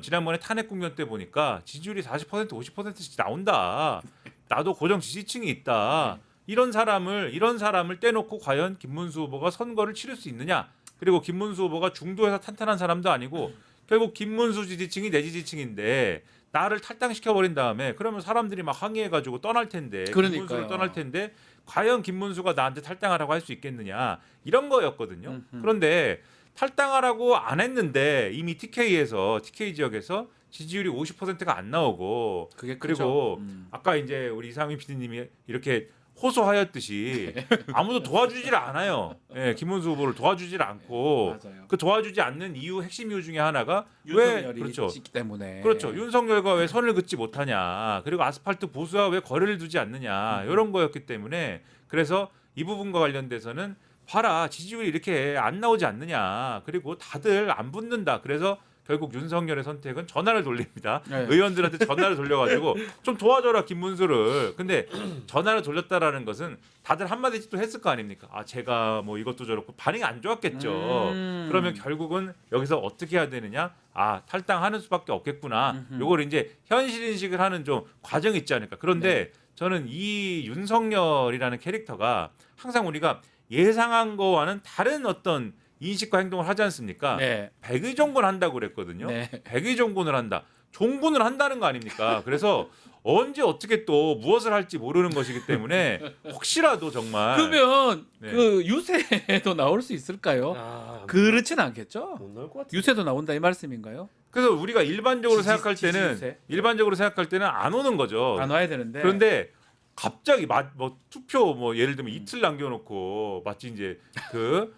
지난번에 탄핵 국면 때 보니까 지지율이 40% 50%씩 나온다. 나도 고정 지지층이 있다. 이런 사람을 떼놓고 과연 김문수 후보가 선거를 치를 수 있느냐? 그리고 김문수 후보가 중도에서 탄탄한 사람도 아니고 결국 김문수 지지층이 내 지지층인데 나를 탈당시켜 버린 다음에 그러면 사람들이 막 항의해가지고 떠날 텐데 그러니까요. 김문수를 떠날 텐데 과연 김문수가 나한테 탈당하라고 할 수 있겠느냐 이런 거였거든요. 그런데 탈당하라고 안 했는데 이미 TK 지역에서 지지율이 50%가 안 나오고 그게 그리고 크죠. 아까 이제 우리 이상민 PD님이 이렇게 호소하였듯이 아무도 도와주질 않아요. 예, 김문수 후보를 도와주질 않고 맞아요. 그 도와주지 않는 이유 핵심 이유 중에 하나가 왜 윤석열이 그렇죠. 있기 때문에. 그렇죠. 윤석열과 왜 선을 긋지 못하냐. 그리고 아스팔트 보수와 왜 거리를 두지 않느냐. 이런 거였기 때문에 그래서 이 부분과 관련돼서는 봐라 지지율이 이렇게 안 나오지 않느냐. 그리고 다들 안 붙는다. 그래서 결국 윤석열의 선택은 전화를 돌립니다. 네. 의원들한테 전화를 돌려가지고 좀 도와줘라 김문수를. 근데 전화를 돌렸다라는 것은 다들 한마디씩 또 했을 거 아닙니까? 아 제가 뭐 이것도 저렇고 반응이 안 좋았겠죠. 그러면 결국은 여기서 어떻게 해야 되느냐? 아 탈당하는 수밖에 없겠구나. 요걸 이제 현실 인식을 하는 좀 과정이 있지 않을까. 그런데 저는 이 윤석열이라는 캐릭터가 항상 우리가 예상한 거와는 다른 어떤 인식과 행동을 하지 않습니까? 네. 백의종군 한다고 그랬거든요. 네. 백의종군을 한다. 종군을 한다는 거 아닙니까? 그래서 언제 어떻게 또 무엇을 할지 모르는 것이기 때문에 혹시라도 정말 그러면 네. 그 유세도 나올 수 있을까요? 아, 그렇진 않겠죠. 못 나올 것 같아요. 유세도 나온다 이 말씀인가요? 그래서 우리가 일반적으로 지지- 생각할 때는 지지세? 일반적으로 생각할 때는 안 오는 거죠. 안 와야 되는데. 그런데 갑자기 뭐 투표 뭐 예를 들면 이틀 남겨놓고 마치 이제 그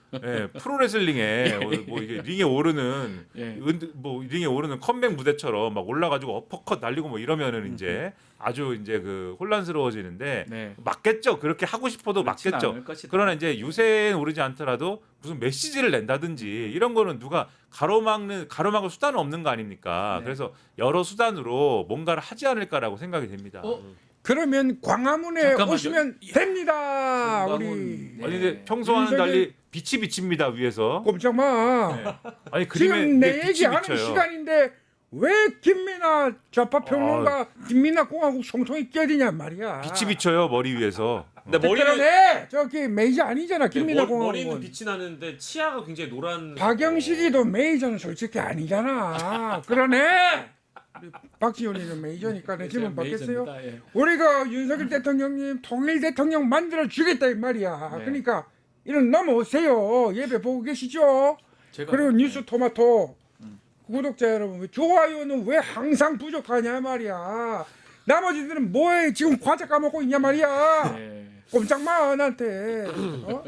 프로레슬링에 뭐 이게 링에 오르는 예. 뭐 링에 오르는 컴백 무대처럼 막 올라가지고 어퍼컷 날리고 뭐 이러면은 이제 아주 이제 그 혼란스러워지는데 네. 맞겠죠. 그렇게 하고 싶어도 그렇진 맞겠죠. 않을 것이다. 그러나 이제 유세에 오르지 않더라도 무슨 메시지를 낸다든지 이런 거는 누가 가로막을 수단은 없는 거 아닙니까? 네. 그래서 여러 수단으로 뭔가를 하지 않을까라고 생각이 됩니다. 그러면 광화문에 잠깐만요. 오시면 됩니다. 정광훈. 우리 네. 아니 근데 평소와는 윤석열- 달리 빛이 비칩니다 위에서. 꼼짝 마. 네. 아니 그림에 지금 내 빛이 얘기하는 비쳐요. 시간인데 왜 김민아 좌파 평론가 김민아 공화국 송송이 끼어드냐 말이야. 빛이 비쳐요 머리 위에서. 근데 그러네. 저기 메이저 아니잖아 김민아 머리는 공화국은. 빛이 나는데 치아가 굉장히 노란. 박영식이도 메이저는 솔직히 아니잖아. 그러네. 우리 박지원이는 메이저니까 내 질문 받겠어요? 메이저입니다. 예. 우리가 윤석열 대통령님 통일 대통령 만들어 주겠다 이 말이야. 네. 그러니까 이런 넘어오세요. 예배 보고 계시죠? 제가 그리고 뉴스 토마토 구독자 여러분 좋아요는 왜 항상 부족하냐 말이야. 나머지들은 뭐해 지금 과자 까먹고 있냐 말이야. 네. 꼼짝 마 나한테. 어?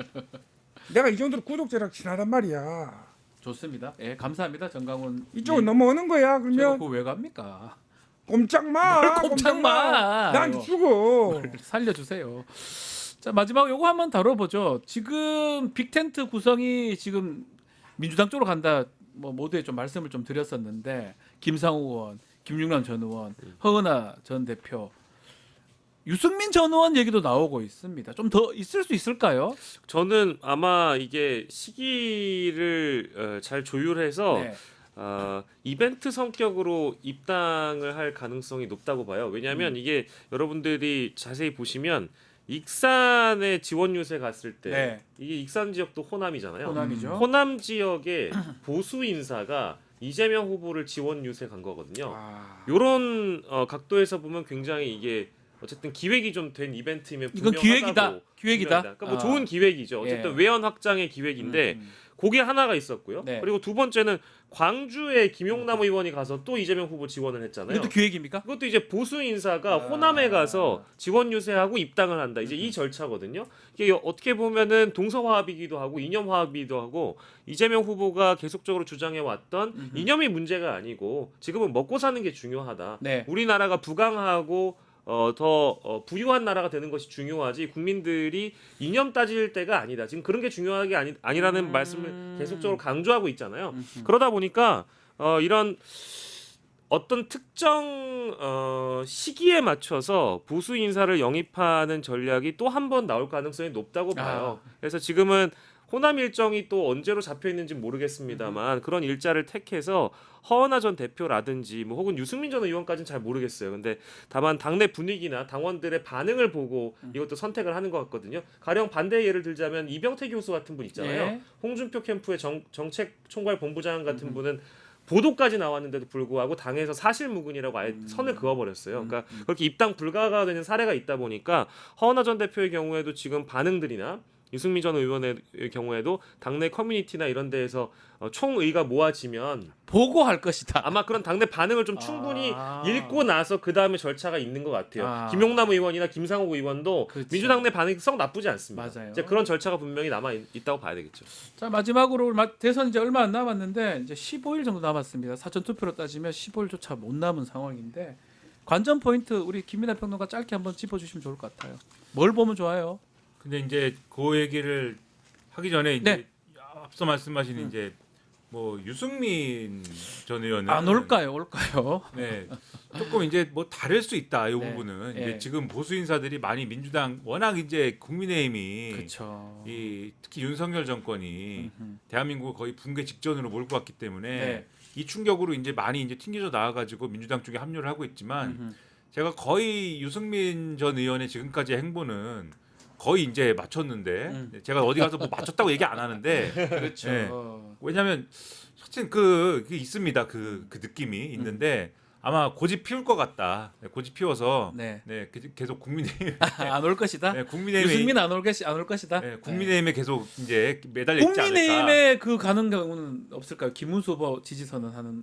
내가 이 정도로 구독자랑 친하단 말이야. 좋습니다. 예, 감사합니다. 정강훈. 이쪽은 넘어오는 거야. 제가 그러면 그거 왜 갑니까? 꼼짝 마. 꼼짝 마. 나한테 죽어. 살려주세요. 자 마지막 요거 한번 다뤄보죠. 지금 빅텐트 구성이 지금 민주당 쪽으로 간다. 뭐 모두에 좀 말씀을 좀 드렸었는데 김상우 의원, 김용남 전 의원, 허은하 전 대표, 유승민 전 의원 얘기도 나오고 있습니다. 좀 더 있을 수 있을까요? 저는 아마 이게 시기를 잘 조율해서 네. 이벤트 성격으로 입당을 할 가능성이 높다고 봐요. 왜냐하면 이게 여러분들이 자세히 보시면 익산에 지원 유세 갔을 때 네. 이게 익산 지역도 호남이잖아요. 호남이죠. 호남 지역의 보수 인사가 이재명 후보를 지원 유세 간 거거든요. 아, 요런 각도에서 보면 굉장히 이게 어쨌든 기획이 좀 된 이벤트이면 이건 분명하다고 기획이다. 그러니까 뭐 좋은 기획이죠. 어쨌든 예. 외연 확장의 기획인데 그게 하나가 있었고요. 네. 그리고 두 번째는 광주에 김용남 의원이 가서 또 이재명 후보 지원을 했잖아요. 이것도 기획입니까? 그것도 이제 보수 인사가 호남에 가서 지원 유세하고 입당을 한다. 이제 이 절차거든요. 이게 어떻게 보면은 동서화합이기도 하고 이념화합이기도 하고 이재명 후보가 계속적으로 주장해 왔던 이념이 문제가 아니고 지금은 먹고 사는 게 중요하다. 네. 우리나라가 부강하고 더 부유한 나라가 되는 것이 중요하지 국민들이 이념 따질 때가 아니다. 지금 그런 게 중요한 게 아니라는 말씀을 계속적으로 강조하고 있잖아요. 그러다 보니까 이런 어떤 특정 시기에 맞춰서 보수 인사를 영입하는 전략이 또 한 번 나올 가능성이 높다고 봐요. 그래서 지금은 호남 일정이 또 언제로 잡혀 있는지 모르겠습니다만 그런 일자를 택해서 허은하 전 대표라든지 뭐 혹은 유승민 전 의원까지는 잘 모르겠어요. 근데 다만 당내 분위기나 당원들의 반응을 보고 이것도 선택을 하는 것 같거든요. 가령 반대 예를 들자면 이병태 교수 같은 분 있잖아요. 예. 홍준표 캠프의 정책 총괄본부장 같은 분은 보도까지 나왔는데도 불구하고 당에서 사실무근이라고 아예 선을 그어버렸어요. 그러니까 그렇게 입당 불가가 되는 사례가 있다 보니까 허은하 전 대표의 경우에도 지금 반응들이나 유승민 전 의원의 경우에도 당내 커뮤니티나 이런 데에서 총의가 모아지면 보고할 것이다. 아마 그런 당내 반응을 좀 충분히 읽고 나서 그 다음에 절차가 있는 것 같아요. 아. 김용남 의원이나 김상욱 의원도 그렇죠. 민주당 내 반응이 썩 나쁘지 않습니다. 맞아요. 이제 그런 절차가 분명히 남아 있다고 봐야 되겠죠. 자, 마지막으로 대선 이제 얼마 안 남았는데 이제 15일 정도 남았습니다. 사전 투표로 따지면 15일조차 못 남은 상황인데 관전 포인트 우리 김민하 평론가 짧게 한번 짚어주시면 좋을 것 같아요. 뭘 보면 좋아요? 근데 이제 그 얘기를 하기 전에 이제 네. 앞서 말씀하신 이제 뭐 유승민 전 의원은 안 올까요? 올까요? 네, 조금 이제 뭐 다를 수 있다 이 네. 부분은 네. 이제 지금 보수 인사들이 많이 민주당 워낙 이제 국민의힘이 그렇죠. 이 특히 윤석열 정권이 대한민국을 거의 붕괴 직전으로 몰고 왔기 때문에 네. 이 충격으로 이제 많이 이제 튕겨져 나와가지고 민주당 쪽에 합류를 하고 있지만 제가 거의 유승민 전 의원의 지금까지의 행보는 거의 이제 맞췄는데 제가 어디 가서 뭐 맞췄다고 얘기 안 하는데 그렇죠. 네. 왜냐하면 하여튼 그게 있습니다. 그 느낌이 있는데 아마 고집 피울 것 같다. 네, 고집 피워서 네. 네, 계속 국민의힘 안 올 것이다. 네, 국민의힘 유승민 안 올 것이다. 네, 국민의힘에 계속 이제 매달려 있지 않을까. 국민의힘에 그 가는 경우는 없을까요? 김문수 후보 지지 선언하는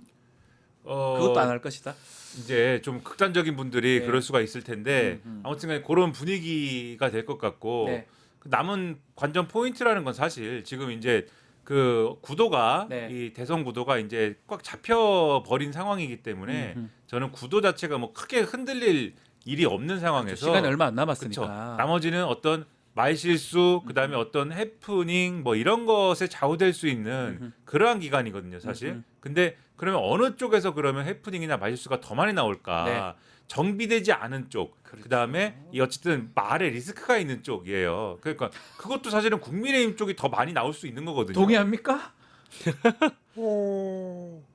그것도 안 할 것이다. 이제 좀 극단적인 분들이 네. 그럴 수가 있을 텐데 아무튼간에 그런 분위기가 될 것 같고 네. 남은 관전 포인트라는 건 사실 지금 이제 그 구도가 네. 이 대선 구도가 이제 꽉 잡혀 버린 상황이기 때문에 저는 구도 자체가 뭐 크게 흔들릴 일이 없는 상황에서 시간이 얼마 안 그렇죠. 남았으니까. 나머지는 어떤 말실수 그다음에 어떤 해프닝 뭐 이런 것에 좌우될 수 있는 그러한 기간이거든요, 사실. 근데 그러면 어느 쪽에서 그러면 해프닝이나 말실수가 더 많이 나올까? 네. 정비되지 않은 쪽, 그다음에 이 어쨌든 말에 리스크가 있는 쪽이에요. 그러니까 그것도 사실은 국민의힘 쪽이 더 많이 나올 수 있는 거거든요. 동의합니까?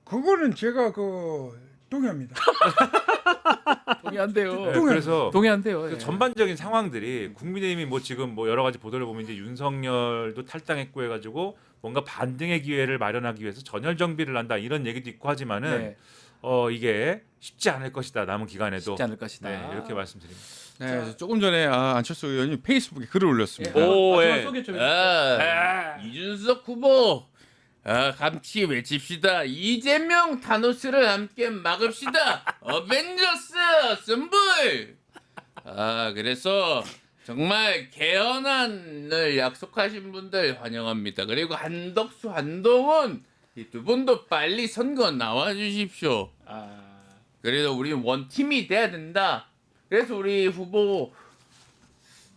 그거는 제가 동의합니다. 동의한대요. 네, 그래서 동의한대요. 그 예. 전반적인 상황들이 국민의힘이 뭐 지금 뭐 여러 가지 보도를 보면 이제 윤석열도 탈당했고 해가지고 뭔가 반등의 기회를 마련하기 위해서 전열 정비를 한다 이런 얘기도 있고 하지만은 네. 이게 쉽지 않을 것이다 남은 기간에도 쉽지 않을 것이다. 네, 이렇게 말씀드립니다. 네, 조금 전에 안철수 의원이 페이스북에 글을 올렸습니다. 오, 예. 예. 소개 좀 해주세요. 이준석 후보 같이 외칩시다. 이재명 타노스를 함께 막읍시다. 어벤져스 선불. 그래서 정말 개헌안을 약속하신 분들 환영합니다. 그리고 한덕수, 한동훈 이 두 분도 빨리 선거 나와 주십시오. 그래도 우리 원팀이 돼야 된다. 그래서 우리 후보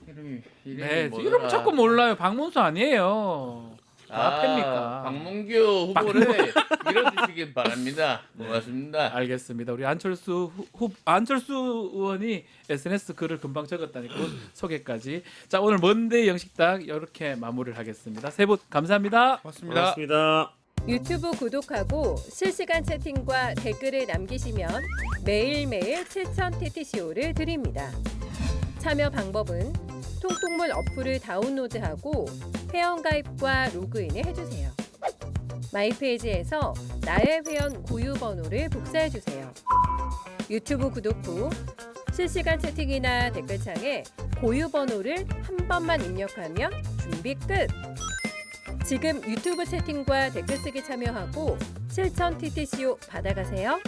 이름이 네, 뭐더라? 이름 자꾸 몰라요. 박문수 아니에요. 팬입니까? 박문규 후보를 밀어주시길 바랍니다. 고맙습니다. 알겠습니다. 우리 안철수 의원이 SNS 글을 금방 적었다니까 그 소개까지. 자, 오늘 먼데이 영식당 이렇게 마무리를 하겠습니다. 세 분 감사합니다. 고맙습니다. 고맙습니다. 유튜브 구독하고 실시간 채팅과 댓글을 남기시면 매일매일 7천 TTCO를 드립니다. 참여 방법은 통통물 어플을 다운로드하고 회원가입과 로그인을 해주세요. 마이페이지에서 나의 회원 고유 번호를 복사해주세요. 유튜브 구독 후 실시간 채팅이나 댓글창에 고유 번호를 한 번만 입력하면 준비 끝! 지금 유튜브 채팅과 댓글 쓰기 참여하고 실천 TTCO 받아가세요.